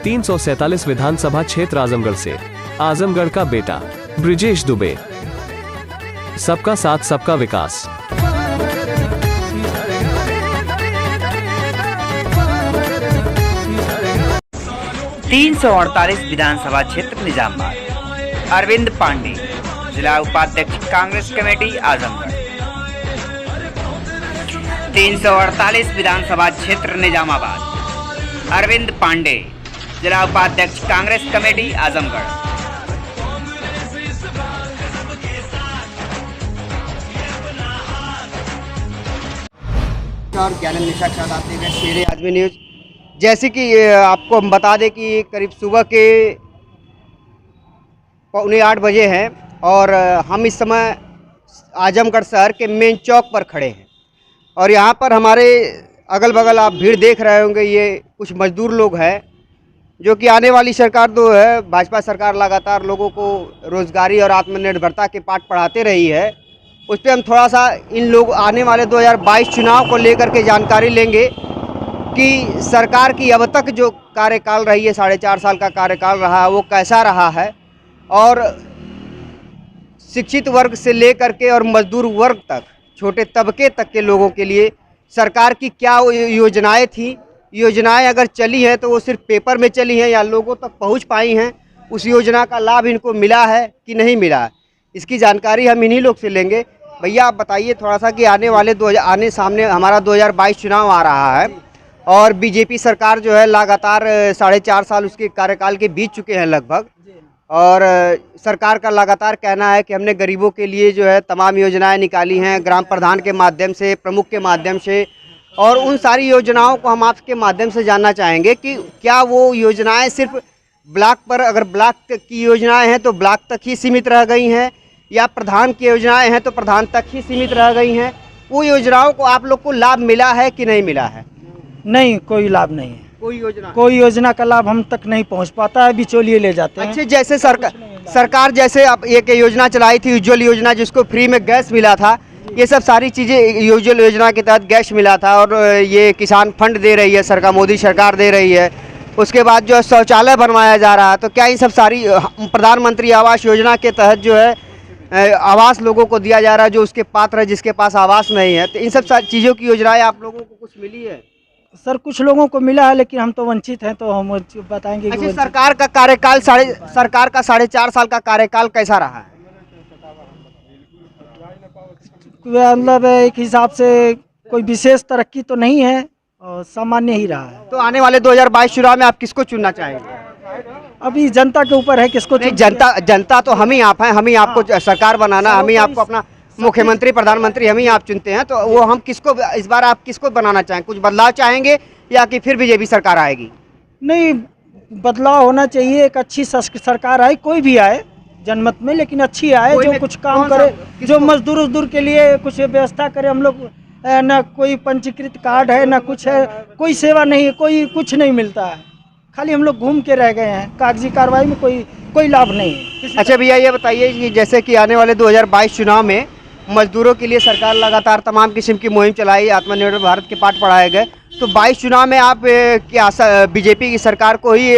347 विधानसभा क्षेत्र आजमगढ़ से आजमगढ़ का बेटा ब्रिजेश दुबे। सबका साथ सबका विकास। तीन 348 विधानसभा क्षेत्र निजामबाद। अरविंद पांडे, जिला उपाध्यक्ष कांग्रेस कमेटी आजमगढ़। 348 विधानसभा क्षेत्र निजामाबाद। अरविंद पांडे, जिला उपाध्यक्ष कांग्रेस कमेटी आजमगढ़। और ज्ञानंद निशा के साथ आप देख रहे हैं शेरे आजमी न्यूज़। जैसे कि आपको हम बता दें कि करीब सुबह के 7:45 बजे हैं और हम इस समय आजमगढ़ शहर के मेन चौक पर खड़े हैं और यहाँ पर हमारे अगल बगल आप भीड़ देख रहे होंगे। ये कुछ मजदूर लोग हैं जो कि आने वाली सरकार जो है भाजपा सरकार लगातार लोगों को रोजगारी और आत्मनिर्भरता के पाठ पढ़ाते रही है। उस पर हम थोड़ा सा इन लोग आने वाले 2022 चुनाव को लेकर के जानकारी लेंगे कि सरकार की अब तक जो कार्यकाल रही है, 4.5 साल का कार्यकाल रहा है, वो कैसा रहा है और शिक्षित वर्ग से लेकर के और मजदूर वर्ग तक, छोटे तबके तक के लोगों के लिए सरकार की क्या योजनाएं थी, योजनाएं अगर चली हैं तो वो सिर्फ पेपर में चली हैं या लोगों तक पहुंच पाई हैं, उस योजना का लाभ इनको मिला है कि नहीं मिला है, इसकी जानकारी हम इन्हीं लोग से लेंगे। भैया आप बताइए थोड़ा सा कि आने सामने हमारा 2022 चुनाव आ रहा है और बीजेपी सरकार जो है लगातार 4.5 साल उसके कार्यकाल के बीत चुके हैं लगभग, और सरकार का लगातार कहना है कि हमने गरीबों के लिए जो है तमाम योजनाएं निकाली हैं, ग्राम प्रधान के माध्यम से, प्रमुख के माध्यम से, और उन सारी योजनाओं को हम आपके माध्यम से जानना चाहेंगे कि क्या वो योजनाएं सिर्फ ब्लॉक पर, अगर ब्लॉक की योजनाएं हैं तो ब्लॉक तक ही सीमित रह गई हैं या प्रधान की योजनाएं हैं तो प्रधान तक ही सीमित रह गई हैं। वो योजनाओं को आप लोग को लाभ मिला है कि नहीं मिला है? नहीं, कोई लाभ नहीं है। कोई योजना का लाभ हम तक नहीं पहुंच पाता है, बिचौलिए ले जाते हैं। अच्छा, जैसे सरकार जैसे अब एक योजना चलाई थी उज्ज्वल योजना, जिसको फ्री में गैस मिला था, ये सब सारी चीज़ें उज्ज्वल योजना के तहत गैस मिला था और ये किसान फंड दे रही है सरकार, मोदी सरकार दे रही है। उसके बाद जो है शौचालय बनवाया जा रहा है, तो क्या इन सब सारी प्रधानमंत्री आवास योजना के तहत जो है आवास लोगों को दिया जा रहा है जो उसके पात्र है, जिसके पास आवास नहीं है, तो इन सब सारी चीज़ों की योजनाएं आप लोगों को कुछ मिली है? सर कुछ लोगों को मिला है लेकिन हम तो वंचित हैं, तो हम बताएंगे। अच्छा, सरकार का कार्यकाल 4.5 साल का कार्यकाल कैसा रहा है? मतलब एक हिसाब से कोई विशेष तरक्की तो नहीं है और सामान्य ही रहा है। तो आने वाले 2022 चुनाव में आप किसको चुनना चाहेंगे? अभी जनता के ऊपर है किसको। जनता तो हम ही आप हैं, हम ही आपको सरकार बनाना, हम ही आपको अपना मुख्यमंत्री प्रधानमंत्री हम ही आप चुनते हैं, तो वो हम किसको इस बार आप किसको बनाना चाहेंगे? कुछ बदलाव चाहेंगे या कि फिर बीजेपी सरकार आएगी? नहीं, बदलाव होना चाहिए, एक अच्छी सरकार आए, कोई भी आए जनमत में, लेकिन अच्छी आए जो कुछ काम करे, जो मजदूर के लिए कुछ व्यवस्था करे। हम लोग न कोई पंजीकृत कार्ड है न कुछ है, कोई सेवा नहीं है, कोई कुछ नहीं मिलता है, खाली हम लोग घूम के रह गए हैं, कागजी कार्रवाई में कोई लाभ नहीं है। अच्छा भैया ये बताइए कि जैसे कि आने वाले 2022 चुनाव में मजदूरों के लिए सरकार लगातार तमाम किस्म की मुहिम चलाई, आत्मनिर्भर भारत के पाठ पढ़ाए गए, तो 22 चुनाव में आप क्या बीजेपी की सरकार को ही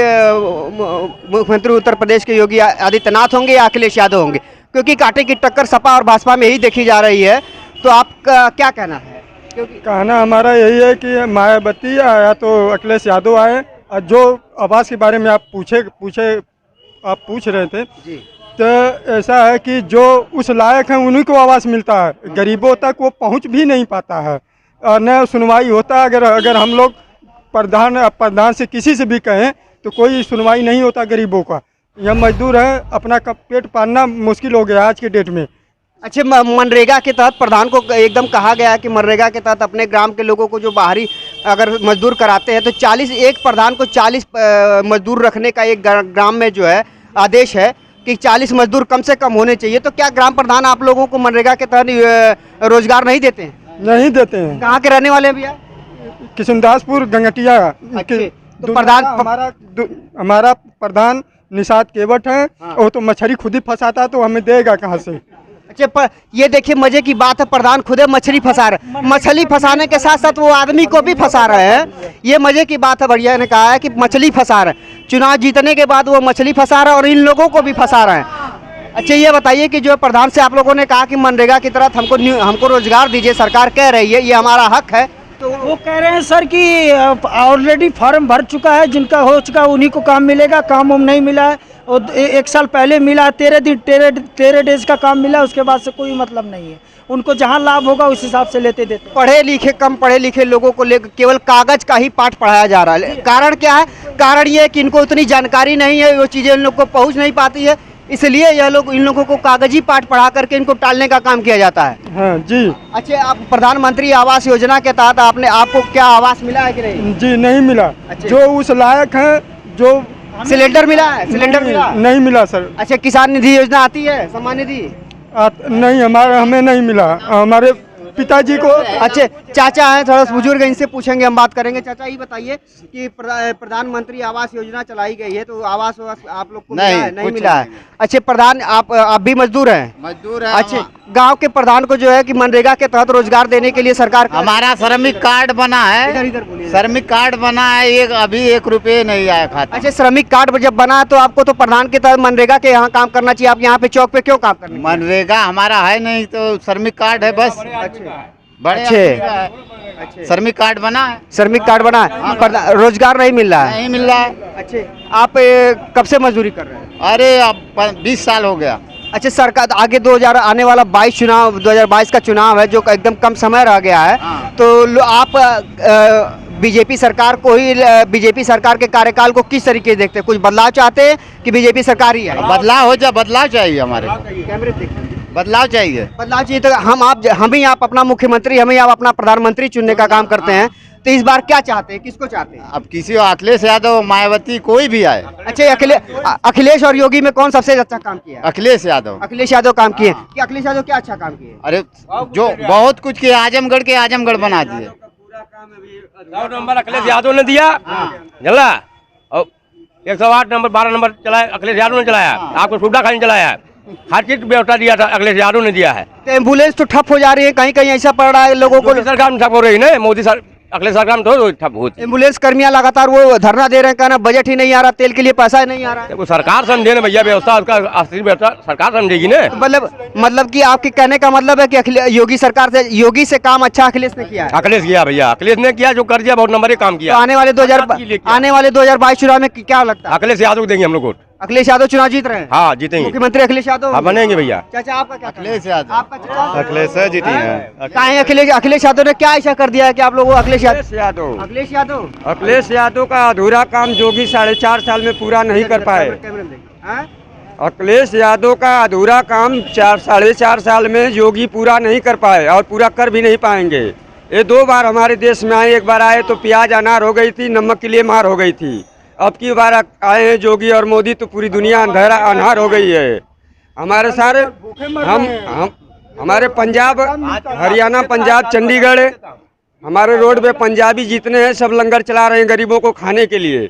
मुख्यमंत्री उत्तर प्रदेश के योगी आदित्यनाथ होंगे या अखिलेश यादव होंगे? क्योंकि कांटे की टक्कर सपा और भाजपा में ही देखी जा रही है, तो आपका क्या कहना है? क्योंकि कहना हमारा यही है कि मायावती या तो अखिलेश यादव आए, और जो आवास के बारे में आप पूछ रहे थे जी, तो ऐसा है कि जो उस लायक हैं उन्हीं को आवास मिलता है, गरीबों तक वो पहुंच भी नहीं पाता है और न सुनवाई होता है। अगर हम लोग प्रधान से किसी से भी कहें तो कोई सुनवाई नहीं होता गरीबों का। यह मजदूर है, अपना पेट पालना मुश्किल हो गया आज के डेट में। अच्छा, मनरेगा के तहत प्रधान को एकदम कहा गया है कि मनरेगा के तहत अपने ग्राम के लोगों को जो बाहरी अगर मजदूर कराते हैं तो 40 एक प्रधान को 40 मजदूर रखने का एक ग्राम में जो है आदेश है कि 40 मजदूर कम से कम होने चाहिए। तो क्या ग्राम प्रधान आप लोगों को मनरेगा के तहत रोजगार नहीं देते हैं? नहीं देते हैं। कहाँ के रहने वाले हैं भैया? किशनदासपुर गंगटिया। तो हमारा प्रधान निषाद केवट है। हाँ। वो तो मछली खुद ही फंसाता है, तो हमें देगा कहाँ से? अच्छा, ये देखिए मजे की बात है, प्रधान खुद मछली फंसा रहे, मछली फंसाने के साथ साथ वो आदमी को भी फंसा रहे हैं। ये मजे की बात है, बढ़िया ने कहा है कि मछली फंसा रहे। चुनाव जीतने के बाद वो मछली फंसा रहा है और इन लोगों को भी फंसा रहे हैं। अच्छा ये बताइए कि जो प्रधान से आप लोगों ने कहा कि मनरेगा की तरह हमको रोजगार दीजिए, सरकार कह रही है ये हमारा हक है, तो वो कह रहे हैं सर कि ऑलरेडी फॉर्म भर चुका है, जिनका हो चुका उन्हीं को काम मिलेगा, काम उम नहीं मिला है और 1 साल पहले मिला, 13 डेज का काम मिला, उसके बाद से कोई मतलब नहीं है। उनको जहाँ लाभ होगा उस हिसाब से लेते देते। पढ़े लिखे कम पढ़े लिखे लोगों को लेकर केवल कागज का ही पाठ पढ़ाया जा रहा है। कारण क्या है? कारण ये है कि इनको उतनी जानकारी नहीं है, वो चीज़ें इन लोग को पहुँच नहीं पाती है, इसलिए यह लोग इन लोगों को कागजी पाठ पढ़ा करके इनको टालने का काम किया जाता है। हाँ जी। अच्छा, आप प्रधानमंत्री आवास योजना के तहत आपको क्या आवास मिला है कि नहीं? जी नहीं मिला। अच्छा। जो उस लायक है, जो सिलेंडर मिला है? सिलेंडर मिला नहीं मिला सर। अच्छा, किसान निधि योजना आती है, सम्मान निधि? नहीं, हमें नहीं मिला, हमारे पिताजी को। अच्छे चाचा हैं, थोड़ा बुजुर्ग हैं, इनसे पूछेंगे, हम बात करेंगे। चाचा ये बताइए कि प्रधानमंत्री आवास योजना चलाई गई है, तो आवास आप लोग को नहीं मिला है? अच्छे प्रधान, आप भी मजदूर हैं? मजदूर है। अच्छे, गांव के प्रधान को जो है कि मनरेगा के तहत रोजगार देने के लिए सरकार हमारा श्रमिक कार्ड बना है, इधर बोलिए। श्रमिक कार्ड बना है, अभी 1 रुपये नहीं आया खाता। अच्छा, श्रमिक कार्ड जब बना तो आपको तो प्रधान के तहत मनरेगा के यहाँ काम करना चाहिए, आप यहाँ पे चौक पे क्यों काम करना? मनरेगा हमारा है नहीं, तो श्रमिक कार्ड है बस। बड़े अच्छे, श्रमिक कार्ड बना है। श्रमिक कार्ड बना है, रोजगार नहीं मिल रहा है? नहीं मिल रहा है। अच्छे, आप कब से मजदूरी कर रहे हैं? अरे अब 20 साल हो गया। अच्छा, सरकार आगे 2000 आने वाला 2022 का चुनाव है, जो एकदम कम समय रह गया है, तो आप बीजेपी सरकार को ही, बीजेपी सरकार के कार्यकाल को किस तरीके से देखते हैं? कुछ बदलाव चाहते हैं कि बीजेपी सरकार ही है? बदलाव हो जाए, बदलाव चाहिए हमारे, कैमरे देखिए, बदलाव चाहिए। बदलाव चाहिए तो हम ही आप अपना मुख्यमंत्री, हम ही आप अपना प्रधानमंत्री चुनने का काम करते हैं, तो इस बार क्या चाहते हैं, किसको चाहते हैं? अब किसी अखिलेश यादव, मायावती, कोई भी आए। अच्छा, अखिलेश और योगी में कौन सबसे अच्छा काम किया? अखिलेश यादव। अखिलेश यादव काम किए कि अखिलेश यादव क्या अच्छा काम किए? अरे जो बहुत कुछ किया, आजमगढ़ के आजमगढ़ बना दिए। 9 नंबर अखिलेश यादव ने दिया, चला, और 108 नंबर 12 नंबर चलाया अखिलेश यादव ने चलाया, आपको सुविधा खाली चलाया, हर चीज व्यवस्था दिया था अखिलेश यादव ने दिया है। तो एम्बुलेंस तो ठप हो जा रही है, कहीं कहीं ऐसा पड़ रहा है लोगों को। सरकार में ठप हो रही है, मोदी सर अखिलेश सरकार में तो ठप होती। एम्बुलेंस कर्मियां लगातार वो धरना दे रहे हैं, कहना बजट ही नहीं आ रहा, तेल के लिए पैसा ही नहीं आ रहा है। देखो सरकार समझे ना भैया, व्यवस्था उसका असली व्यवस्था सरकार समझेगी ना। मतलब कि आपके कहने का मतलब है कि योगी से काम अच्छा अखिलेश ने किया है? अखिलेश किया भैया, अखिलेश ने किया, जो कर दिया बहुत नंबर 1 काम किया। तो आने वाले 2022 चुनाव में क्या लगता है? अखिलेश यादव देंगे हम लोग को। अखिलेश यादव चुनाव जीत रहे हैं? हाँ जीतेंगे, मुख्यमंत्री अखिलेश यादव हाँ बनेंगे भैया। चाचा आपका क्या? अखिलेश यादव। आपका चाचा? अखिलेश जीती है। कहा अखिलेश यादव ने क्या ऐसा कर दिया है कि आप लोगों को अखिलेश यादव अखिलेश यादव का अधूरा काम योगी 4.5 साल में पूरा नहीं कर पाए। अखिलेश यादव का अधूरा काम 4.5 साल में योगी पूरा नहीं कर पाए और पूरा कर भी नहीं पाएंगे। ये 2 बार हमारे देश में आए, एक बार आए तो प्याज अनार हो गई थी, नमक के लिए मार हो गई थी। अब की बार आए हैं योगी और मोदी तो पूरी दुनिया अंधेरा अनहार हो गई है। हमारे सारे हमारे पंजाब, हरियाणा, पंजाब, चंडीगढ़, हमारे रोड पे पंजाबी जितने हैं सब लंगर चला रहे हैं गरीबों को खाने के लिए।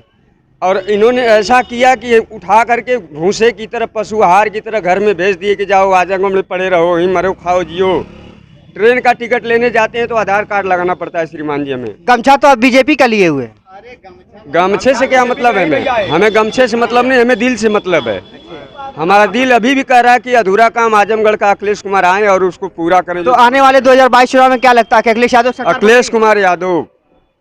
और इन्होंने ऐसा किया कि उठा करके भूसे की तरह, पशु आहार की तरह घर में भेज दिए कि जाओ आजमगढ़ में पड़े रहो, वहीं मरो खाओ जियो। ट्रेन का टिकट लेने जाते हैं तो आधार कार्ड लगाना पड़ता है श्रीमान जी हमें। गमछा तो आप बीजेपी का लिए हुए? गमछे से क्या मतलब है? हमें गमछे से मतलब नहीं, हमें दिल से मतलब है। हमारा दिल अभी भी कह रहा है कि अधूरा काम आजमगढ़ का अखिलेश कुमार आए और उसको पूरा करें। तो आने वाले 2022 चुनाव में क्या लगता है कि अखिलेश कुमार यादव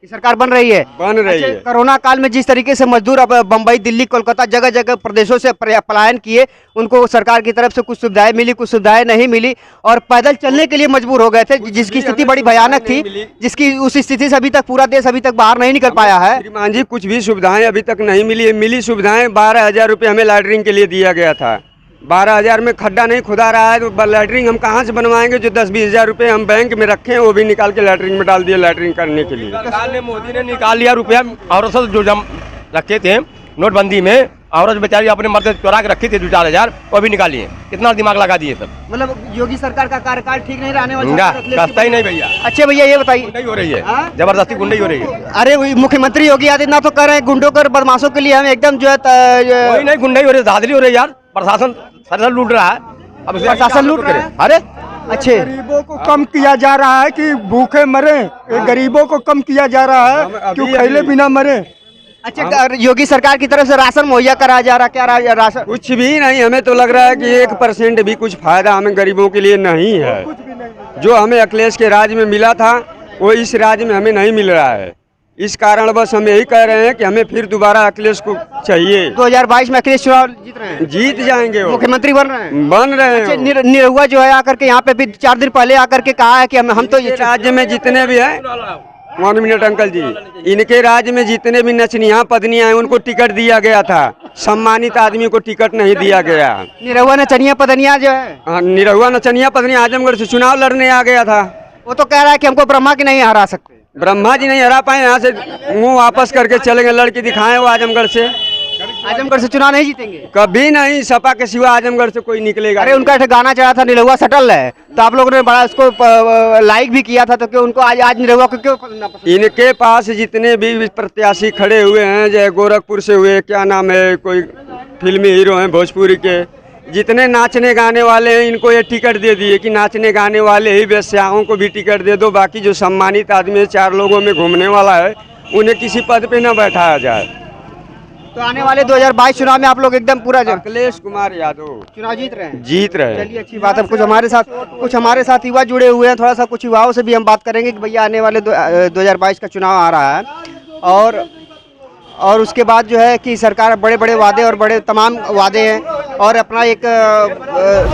की सरकार बन रही है? बन रही है। कोरोना काल में जिस तरीके से मजदूर अब बम्बई, दिल्ली, कोलकाता जगह जगह प्रदेशों से पलायन किए, उनको सरकार की तरफ से कुछ सुविधाएं मिली, कुछ सुविधाएं नहीं मिली और पैदल चलने के लिए मजबूर हो गए थे, जिसकी स्थिति बड़ी भयानक थी, जिसकी उस स्थिति से अभी तक पूरा देश अभी तक बाहर नहीं निकल पाया है। श्रीमान जी कुछ भी सुविधाएं अभी तक नहीं मिली। मिली सुविधाएं 12,000 रुपये हमें लैटरिंग के लिए दिया गया था। 12,000 में खड्डा नहीं खुदा रहा है तो लैटरिंग हम कहाँ से बनवाएंगे? जो 10-20 हज़ार रुपये हम बैंक में रखे हैं वो भी निकाल के लैटरिंग में डाल दिए लैटरिंग करने के लिए। सरकार ने, मोदी ने निकाल लिया रुपया औरत से जो जम रखे थे नोटबंदी में, औरत बेचारी अपने मर्द चुरा के रखी थी 2-4 हज़ार, वो भी निकालिए। कितना दिमाग लगा दिए सब। मतलब योगी सरकार का कार्यकाल ठीक नहीं रहने वाला? रास्ता ही नहीं भैया। अच्छे भैया ये बताइए, गुंडाई हो रही है, जबरदस्ती गुंडाई हो रही है। अरे मुख्यमंत्री योगी आदित्यनाथ तो कर रहे हैं गुंडों कर बदमाशों के लिए हम एकदम जो है कोई नहीं, गुंडाई हो रही है, धांधली हो रही है यार। प्रशासन सर लूट रहा है, अब प्रशासन लूट रहा है। अरे अच्छे, गरीबों को कम किया जा रहा है कि भूखे मरे, गरीबों को कम किया जा रहा है क्यों खैले बिना मरे। अच्छा, योगी सरकार की तरफ से राशन मुहैया कराया जा रहा, क्या राशन? कुछ भी नहीं, हमें तो लग रहा है कि 1% भी कुछ फायदा हमें गरीबों के लिए नहीं है। जो हमें अखिलेश के राज में मिला था वो इस राज्य में हमें नहीं मिल रहा है। इस कारण बस हम यही कह रहे हैं कि हमें फिर दोबारा अखिलेश को चाहिए। 2022 में अखिलेश चुनाव जीत रहे हैं, जीत जाएंगे, वो मुख्यमंत्री बन रहे हैं। बन रहे अच्छा, हैं। निरहुआ जो है आकर के यहाँ पे भी 4 दिन पहले आकर के कहा है कि हम तो ये राज्य में जितने भी हैं, 1 मिनट अंकल जी, इनके राज्य में जितने भी नचनिया पत्नियां हैं उनको टिकट दिया गया था, सम्मानित आदमी को टिकट नहीं दिया गया। निरहुआ नचनिया पदनिया जो है, हाँ, निरहुआ नचनिया पत्नी आजमगढ़ से चुनाव लड़ने आ गया था। वो तो कह रहा है कि हमको ब्रह्मा की नहीं हरा सकते। ब्रह्मा जी नहीं हरा पाए, यहाँ से मुंह वापस करके चलेंगे, लड़की दिखाएं वो आजमगढ़ से। आजमगढ़ से चुनाव नहीं जीतेंगे कभी नहीं, सपा के सिवा आजमगढ़ से कोई निकलेगा। अरे उनका एक गाना चला था निरहुआ सटल है, तो आप लोगों ने बड़ा उसको लाइक भी किया था, तो क्यों उनको आज निरहुआ को क्यों ना पसंद? इनके पास जितने भी प्रत्याशी खड़े हुए हैं, जय गोरखपुर से हुए, क्या नाम है, कोई फिल्मी हीरो हैं भोजपुरी के, जितने नाचने गाने वाले हैं इनको ये टिकट दे दिए कि नाचने गाने वाले ही वेश्याओं को भी टिकट दे दो, बाकी जो सम्मानित आदमी है 4 लोगों में घूमने वाला है उन्हें किसी पद पे न बैठाया जाए। तो आने वाले 2022 चुनाव में आप लोग एकदम पूरा अखिलेश कुमार यादव चुनाव जीत रहे हैं। जीत रहे हैं। चलिए, अच्छी बात है। कुछ हमारे साथ युवा जुड़े हुए हैं, थोड़ा सा कुछ युवाओं से भी हम बात करेंगे कि भैया आने वाले 2022 का चुनाव आ रहा है और उसके बाद जो है कि सरकार बड़े बड़े वादे और बड़े तमाम वादे हैं और अपना एक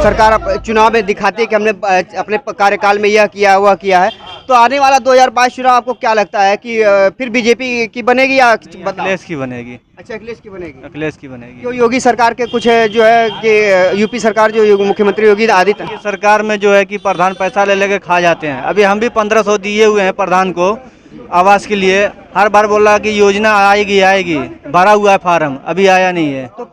सरकार चुनाव में दिखाती है कि हमने अपने कार्यकाल में यह किया हुआ किया है। तो आने वाला 2022 चुनाव आपको क्या लगता है कि फिर बीजेपी की बनेगी या अखिलेश की बनेगी? अच्छा, अखिलेश की बनेगी। अखिलेश की बनेगी। क्यों? योगी सरकार के कुछ है जो है कि यूपी सरकार जो मुख्यमंत्री योगी आदित्य सरकार में जो है कि प्रधान पैसा ले लेके खा जाते हैं। अभी हम भी 1500 दिए हुए हैं प्रधान को आवास के लिए, हर बार बोल रहा कि योजना आएगी, भरा हुआ है फार्म, अभी आया नहीं है। तो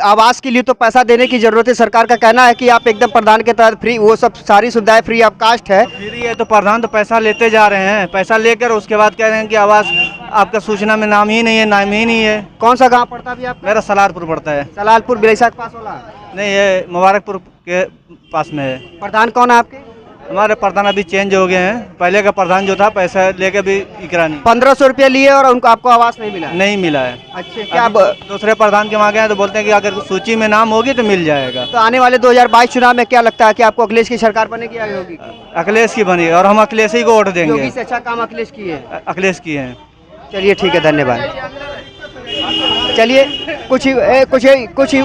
आवास के लिए तो पैसा देने की जरूरत है। सरकार का कहना है कि आप एकदम प्रधान के तहत फ्री, वो सब सारी सुविधाएं फ्री ऑफ कास्ट है। फ्री है तो प्रधान तो पैसा लेते जा रहे हैं, पैसा लेकर उसके बाद कह रहे हैं कि आवास आपका सूचना में नाम ही नहीं है। कौन सा गाँव पड़ता है आप? मेरा सलारपुर पड़ता है। सलालपुर बिलैसा के पास वाला? नहीं, ये मुबारकपुर के पास में है। प्रधान कौन है आपके? हमारे प्रधान अभी चेंज हो गए हैं, पहले का प्रधान जो था पैसा लेके भी इकरा नहीं। 1500 रुपया लिए और उनको आपको आवास नहीं मिला? नहीं मिला है। अच्छा, क्या दूसरे प्रधान के वहाँ गए हैं तो बोलते हैं कि अगर सूची में नाम होगी तो मिल जाएगा। तो आने वाले 2022 चुनाव में क्या लगता है कि आपको अखिलेश की सरकार बनेगी या योगी की? अखिलेश की बनेगी और हम अखिलेश ही को वोट देंगे। योगी से अच्छा काम अखिलेश की है? अखिलेश की है। चलिए, ठीक है, धन्यवाद। चलिए, कुछ